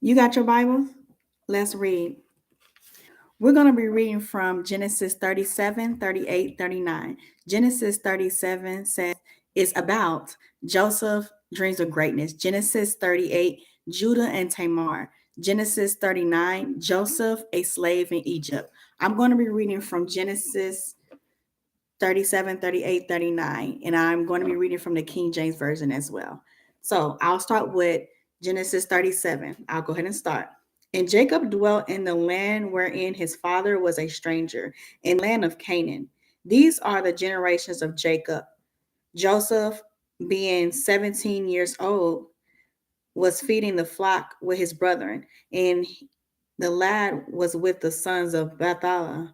You got your Bible? Let's read. We're going to be reading from Genesis 37, 38, 39. Genesis 37 says it's about Joseph dreams of greatness. Genesis 38, Judah and Tamar. Genesis 39, Joseph, a slave in Egypt. I'm going to be reading from Genesis 37, 38, 39, and I'm going to be reading from the King James Version as well. So I'll start with Genesis 37. I'll go ahead and start. And Jacob dwelt in the land wherein his father was a stranger, in the land of Canaan. These are the generations of Jacob. Joseph, being 17 years old, was feeding the flock with his brethren, and the lad was with the sons of Bethalah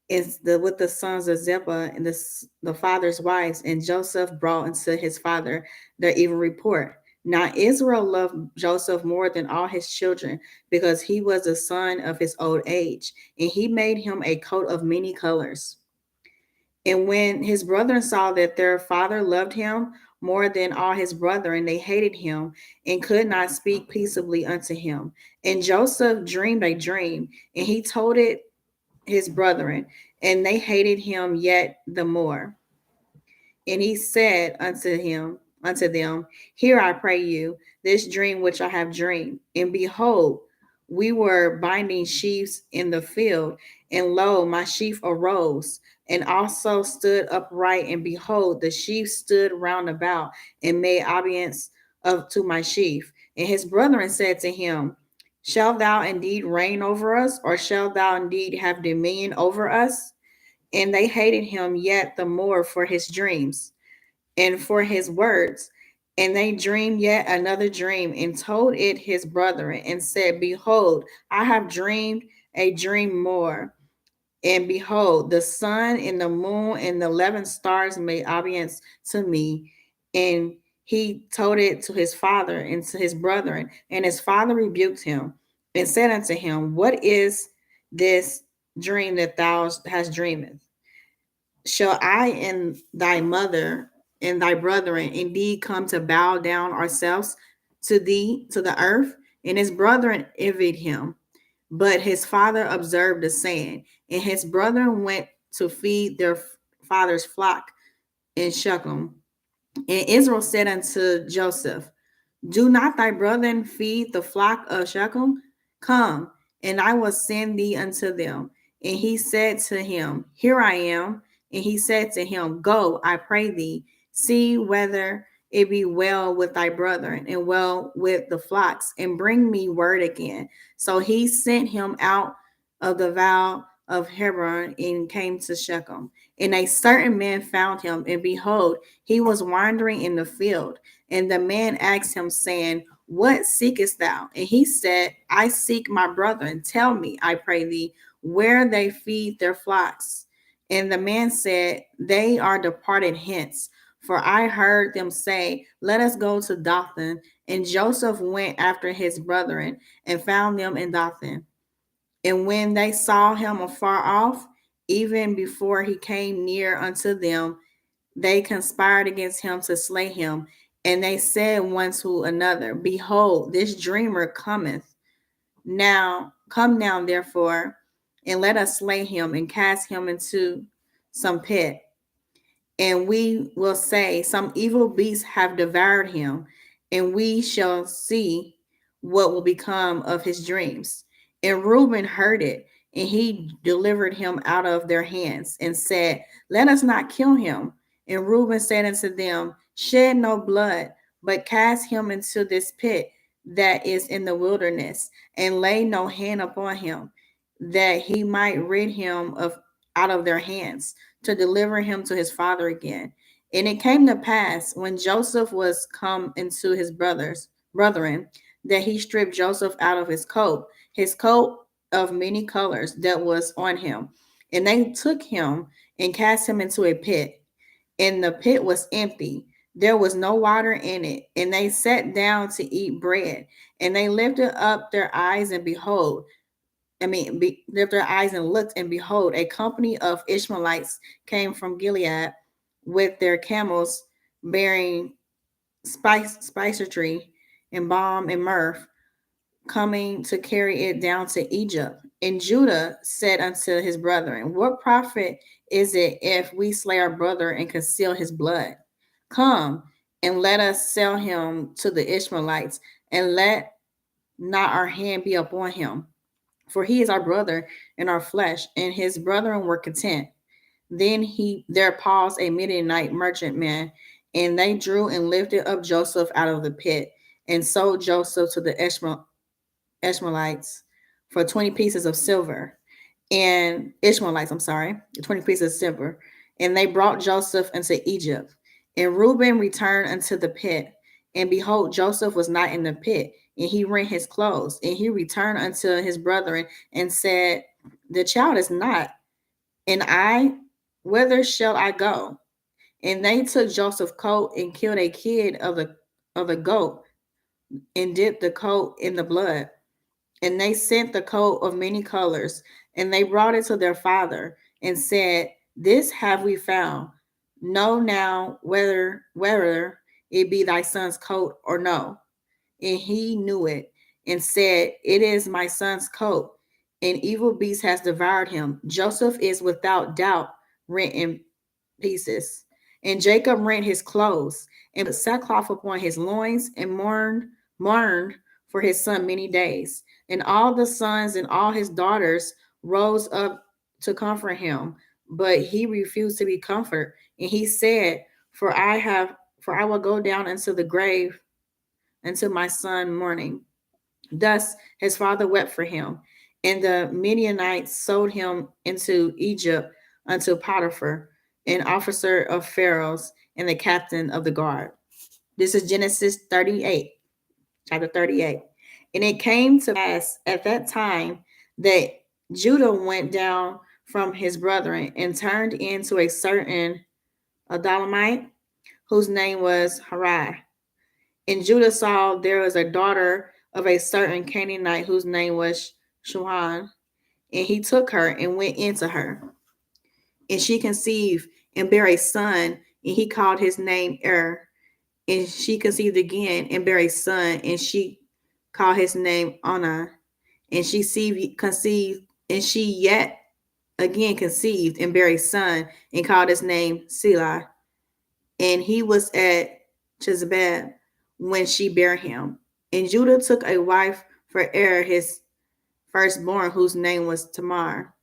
is the with the sons of Zebah and the father's wives, and Joseph brought unto his father their evil report. Now Israel loved Joseph more than all his children, because he was the son of his old age, and he made him a coat of many colors. And when his brethren saw that their father loved him more than all his brethren, they hated him and could not speak peaceably unto him. And Joseph dreamed a dream, and he told it his brethren, and they hated him yet the more. And he said unto them, Hear I pray you this dream which I have dreamed. And behold, we were binding sheaves in the field, and lo, my sheaf arose and also stood upright, and behold, the sheaf stood round about and made obedience of to my sheaf. And his brethren said to him, Shall thou indeed reign over us, or shall thou indeed have dominion over us? And they hated him yet the more for his dreams and for his words. And they dreamed yet another dream and told it his brethren and said, Behold, I have dreamed a dream more. And behold, the sun and the moon and the 11 stars made obedience to me. And he told it to his father and to his brethren. And his father rebuked him and said unto him, What is this dream that thou hast dreamed? Shall I and thy mother and thy brethren indeed come to bow down ourselves to thee, to the earth? And his brethren envied him. But his father observed the saying, and his brethren went to feed their father's flock in Shechem. And Israel said unto Joseph, Do not thy brethren feed the flock of Shechem? Come, and I will send thee unto them. And he said to him, Here I am. And he said to him, Go, I pray thee, see whether it be well with thy brethren and well with the flocks, and bring me word again. So he sent him out of the vale of Hebron and came to Shechem. And a certain man found him, and behold, he was wandering in the field. And the man asked him, saying, What seekest thou? And he said, I seek my brethren. Tell me, I pray thee, where they feed their flocks. And the man said, They are departed hence. For I heard them say, Let us go to Dothan. And Joseph went after his brethren and found them in Dothan. And when they saw him afar off, even before he came near unto them, they conspired against him to slay him. And they said one to another, Behold, this dreamer cometh. Now, come now, therefore, and let us slay him and cast him into some pit. And we will say, Some evil beasts have devoured him, and we shall see what will become of his dreams. And Reuben heard it, and he delivered him out of their hands, and said, Let us not kill him. And Reuben said unto them, Shed no blood, but cast him into this pit that is in the wilderness, and lay no hand upon him, that he might rid him of out of their hands, to deliver him to his father again. And it came to pass, when Joseph was come into his brethren, that he stripped Joseph out of his coat of many colors that was on him. And they took him and cast him into a pit. And the pit was empty. There was no water in it. And they sat down to eat bread. And they lifted up their eyes, and behold, lift their eyes and looked, and behold, a company of Ishmaelites came from Gilead with their camels bearing spicery and balm and myrrh coming to carry it down to Egypt. And Judah said unto his brethren, what profit is it if we slay our brother and conceal his blood? Come and let us sell him to the Ishmaelites, and let not our hand be upon him. For he is our brother and our flesh. And his brethren were content. Then there paused a Midianite merchantman, and they drew and lifted up Joseph out of the pit, and sold Joseph to the Ishmaelites for 20 pieces of silver. And Ishmaelites, 20 pieces of silver. And they brought Joseph into Egypt. And Reuben returned unto the pit. And behold, Joseph was not in the pit. And he rent his clothes. And he returned unto his brethren and said, the child is not. And I, whither shall I go? And they took Joseph's coat and killed a kid of the goat, and dipped the coat in the blood. And they sent the coat of many colors, and they brought it to their father, and said, this have we found. Know now whether it be thy son's coat or no. And he knew it, and said, it is my son's coat. An evil beast has devoured him. Joseph is without doubt rent in pieces. And Jacob rent his clothes, and put sackcloth upon his loins, and mourned for his son many days. And all the sons and all his daughters rose up to comfort him, but he refused to be comforted. And he said, for I will go down into the grave until my son mourning. Thus his father wept for him. And the Midianites sold him into Egypt unto Potiphar, an officer of Pharaoh's and the captain of the guard. This is Genesis 38, chapter 38. And it came to pass at that time that Judah went down from his brethren and turned into a certain Adullamite, whose name was Harai. And Judah saw there was a daughter of a certain Canaanite whose name was Shuhan. And he took her and went into her. And she conceived and bare a son, and he called his name And she conceived again and bare a son, and she called his name Anna. And she conceived, and she yet again conceived and bare a son, and called his name Selah. And he was at Jezebel when she bare him. And Judah took a wife for his firstborn, whose name was Tamar.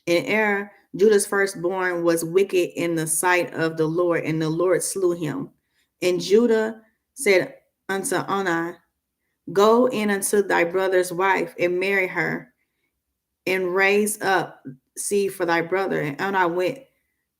And Judah's firstborn, was wicked in the sight of the Lord, and the Lord slew him. And Judah said unto Anna, go in unto thy brother's wife, and marry her, and raise up seed for thy brother. And Anna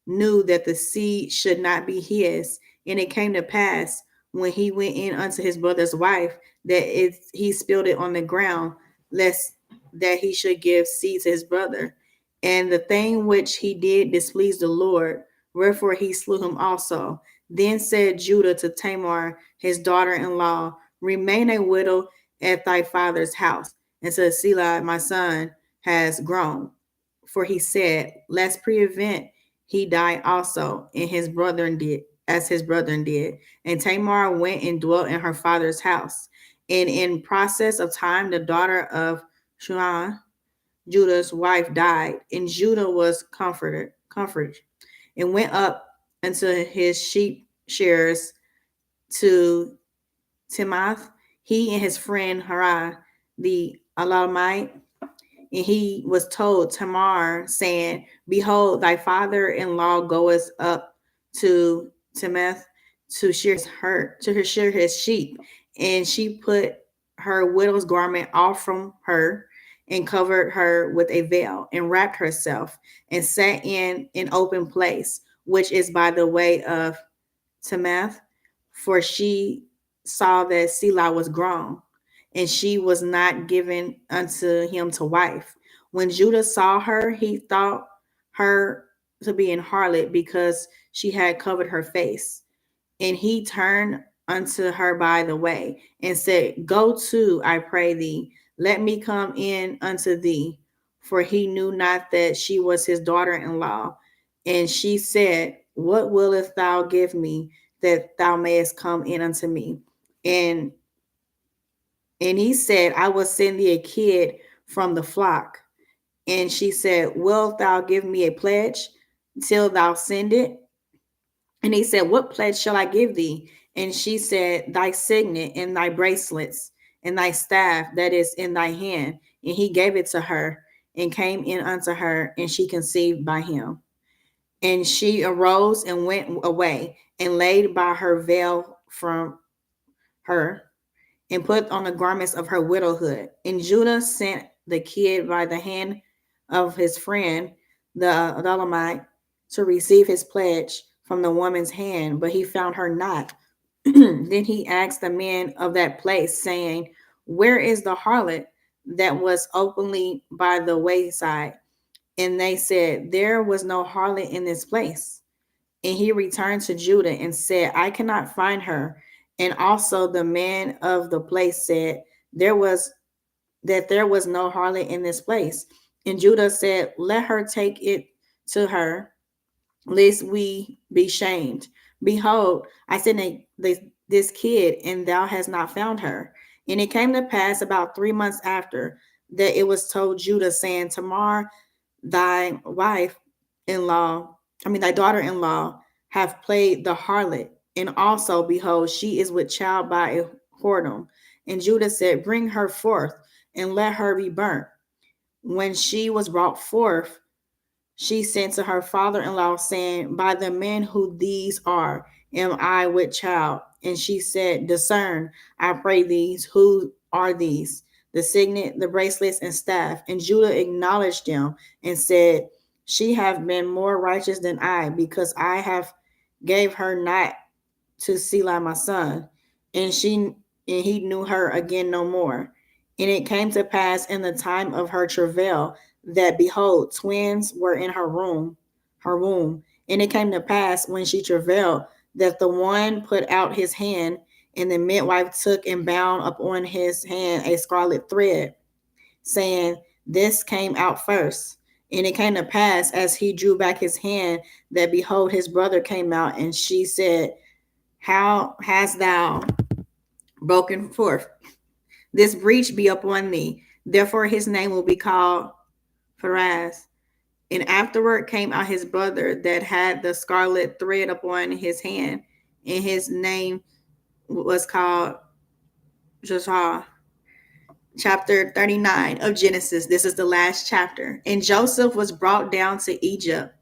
knew that the seed should not be his. And it came to pass, when he went in unto his brother's wife, that he spilled it on the ground, lest that he should give seed to his brother. And the thing which he did displeased the Lord, wherefore he slew him also. Then said Judah to Tamar, his daughter-in-law, remain a widow at thy father's house, until Selah my son has grown. For he said, lest prevent he died also, and his brethren did, as his brethren did. And Tamar went and dwelt in her father's house. And in process of time, the daughter of Shuhan, Judah's wife, died, and Judah was comforted, and went up unto his sheep shearers to Timoth, he and his friend Harai, the Alamite. And he was told Tamar, saying, behold, thy father-in-law goeth up to Timoth to shear his sheep. And she put her widow's garment off from her, and covered her with a veil, and wrapped herself, and sat in an open place, which is by the way of Timoth, for she saw that Selah was grown, and she was not given unto him to wife. When Judah saw her, he thought her to be an harlot, because she had covered her face. And he turned unto her by the way, and said, go to, I pray thee, let me come in unto thee. For he knew not that she was his daughter-in-law. And she said, what willest thou give me, that thou mayest come in unto me? And And he said, I will send thee a kid from the flock. And she said, wilt thou give me a pledge till thou send it? And he said, what pledge shall I give thee? And she said, thy signet and thy bracelets and thy staff that is in thy hand. And he gave it to her and came in unto her, and she conceived by him. And she arose and went away and laid by her veil from her and put on the garments of her widowhood. And Judah sent the kid by the hand of his friend, the Adullamite, to receive his pledge from the woman's hand, but he found her not. Then he asked the men of that place, saying, where is the harlot that was openly by the wayside? And they said, there was no harlot in this place. And he returned to Judah and said, I cannot find her. And also the man of the place said, there was no harlot in this place. And Judah said, let her take it to her, lest we be shamed. Behold, I sent this kid, and thou hast not found her. And it came to pass about 3 months after that it was told Judah, saying, Tamar, thy wife in law, thy daughter in law, have played the harlot. And also, behold, she is with child by a whoredom. And Judah said, bring her forth and let her be burnt. When she was brought forth, she sent to her father in law, saying, by the men who these are, am I with child? And she said, discern, I pray thee, who are these? The signet, the bracelets, and staff. And Judah acknowledged them and said, she have been more righteous than I, because I have gave her not to Selah my son. And he knew her again no more. And it came to pass in the time of her travail that behold, twins were in her womb. And it came to pass when she travailed that the one put out his hand, and the midwife took and bound upon his hand a scarlet thread, saying, this came out first. And it came to pass as he drew back his hand that behold, his brother came out, and she said, how hast thou broken forth? This breach be upon thee. Therefore his name will be called Pharez. And afterward came out his brother that had the scarlet thread upon his hand, and his name was called Josah. Chapter 39 of Genesis. This is the last chapter. And Joseph was brought down to Egypt,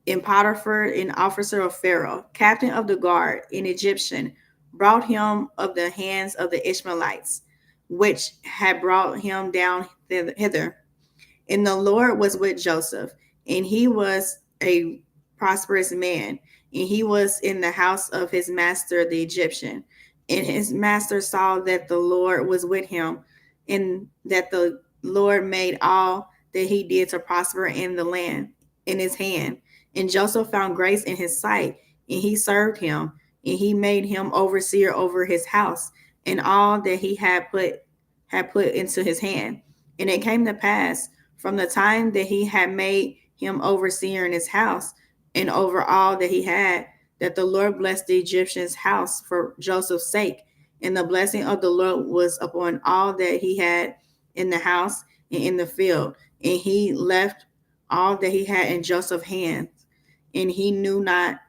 and Potiphar, an officer of Pharaoh, captain of the guard, an Egyptian, brought him of the hands of the Ishmaelites, which had brought him down hither. And the Lord was with Joseph, and he was a prosperous man, and he was in the house of his master, the Egyptian. And his master saw that the Lord was with him, and that the Lord made all that he did to prosper in the land in his hand. And Joseph found grace in his sight, and he served him, and he made him overseer over his house, and all that he had put into his hand. And it came to pass from the time that he had made him overseer in his house and over all that he had, that the Lord blessed the Egyptian's house for Joseph's sake. And the blessing of the Lord was upon all that he had in the house and in the field. And he left all that he had in Joseph's hands, and he knew not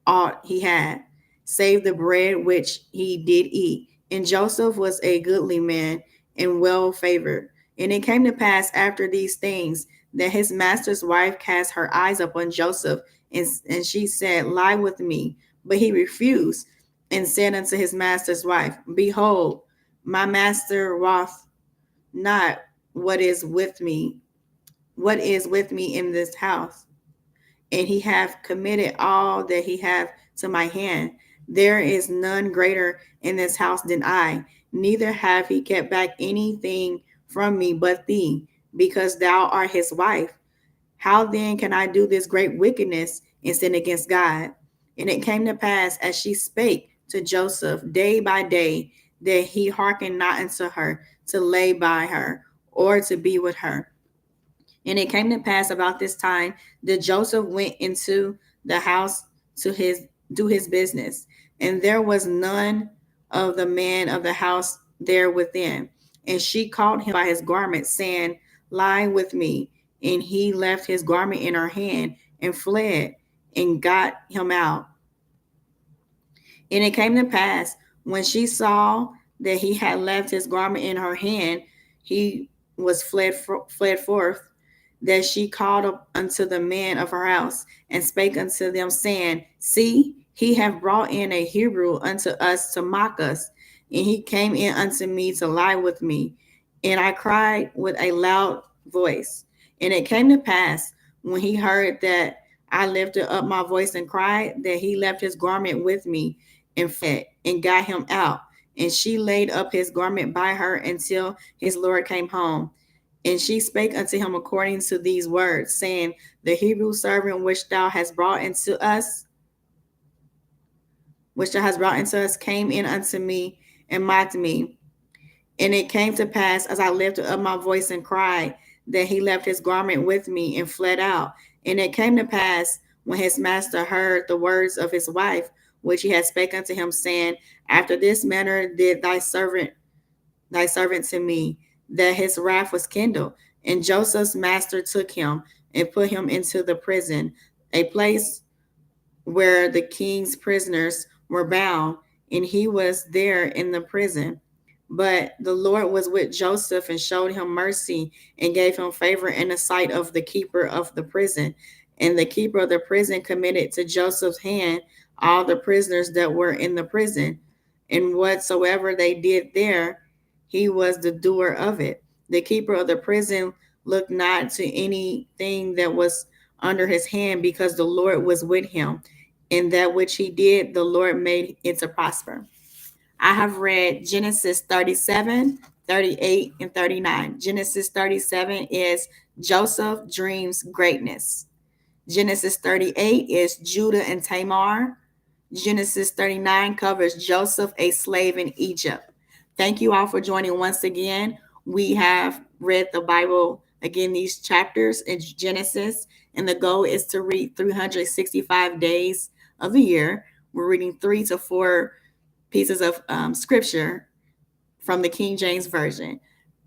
aught he had, save the bread which he did eat. And Joseph was a goodly man and well favored. And it came to pass after these things that his master's wife cast her eyes upon Joseph, and she said, lie with me. But he refused and said unto his master's wife, behold, my master wot not what is with me in this house, and he hath committed all that he hath to my hand. There is none greater in this house than I, neither have he kept back anything from me but thee, because thou art his wife. How then can I do this great wickedness and sin against God? And it came to pass, as she spake to Joseph day by day, that he hearkened not unto her to lay by her or to be with her. And it came to pass about this time that Joseph went into the house to his do his business, and there was none of the men of the house there within. And she caught him by his garment, saying, Lie with me. And he left his garment in her hand and fled and got him out. And it came to pass, when she saw that he had left his garment in her hand, he was fled forth, that she called up unto the men of her house and spake unto them, saying, See, he hath brought in a Hebrew unto us to mock us. And he came in unto me to lie with me. And I cried with a loud voice. And it came to pass, when he heard that I lifted up my voice and cried, that he left his garment with me and fled and got him out. And she laid up his garment by her until his Lord came home. And she spake unto him according to these words, saying, The Hebrew servant which thou hast brought into us, came in unto me and mocked me. And it came to pass, as I lifted up my voice and cried, that he left his garment with me and fled out. And it came to pass, when his master heard the words of his wife, which he had spake unto him, saying, After this manner did thy servant to me, that his wrath was kindled. And Joseph's master took him and put him into the prison, a place where the king's prisoners were bound, and he was there in the prison. But the Lord was with Joseph and showed him mercy and gave him favor in the sight of the keeper of the prison. And the keeper of the prison committed to Joseph's hand all the prisoners that were in the prison. And whatsoever they did there, he was the doer of it. The keeper of the prison looked not to anything that was under his hand, because the Lord was with him. And that which he did, the Lord made it to prosper. I have read Genesis 37, 38, and 39. Genesis 37 is Joseph dreams greatness. Genesis 38 is Judah and Tamar. Genesis 39 covers Joseph, a slave in Egypt. Thank you all for joining once again. We have read the Bible, again, these chapters in Genesis, and the goal is to read 365 days of the year. We're reading 3 to 4 pieces of scripture from the King James Version.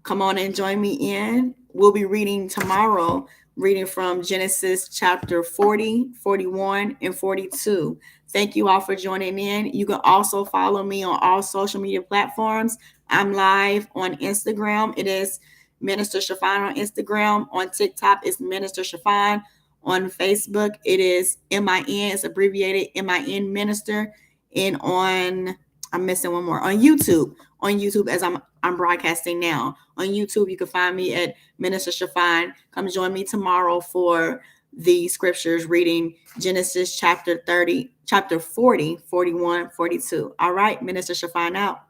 Come on and join me in. We'll be reading tomorrow, reading from Genesis chapter 40, 41, and 42. Thank you all for joining in. You can also follow me on all social media platforms. I'm live on Instagram. It is Minister Shafan on Instagram. On TikTok, it's Minister Shafan. On Facebook, it is MIN. It's abbreviated MIN Minister. And I'm missing one more. On YouTube, as I'm broadcasting now. On YouTube, you can find me at Minister Shafan. Come join me tomorrow for the scriptures, reading Genesis chapter 40, 41, 42. All right, Minister Shafan out.